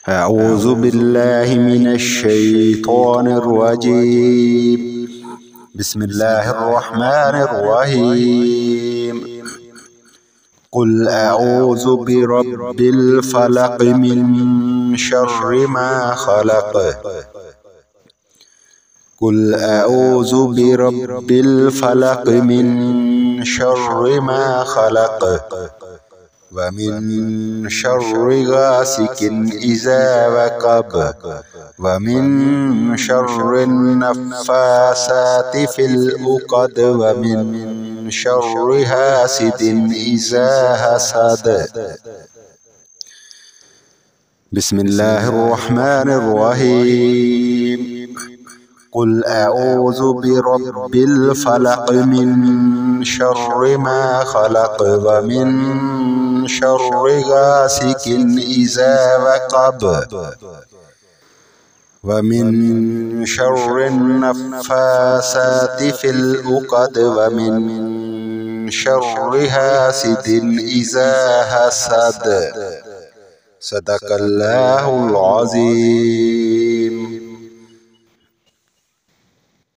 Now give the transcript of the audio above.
أعوذ بالله من الشيطان الرجيم. بسم الله الرحمن الرحيم. قل أعوذ برب الفلق من شر ما خلق. قل أعوذ برب الفلق من شر ما خلق ومن شر غاسق إذا وقب ومن شر النفاثات في العقد ومن شر حاسد إذا حسد. بسم الله الرحمن الرحيم. قل أعوذ برب الفلق من شر ما خلق ومن شر غاسق إذا وقب ومن شر النفاثات في العقد ومن شر حاسد إذا حسد. صدق الله العظيم.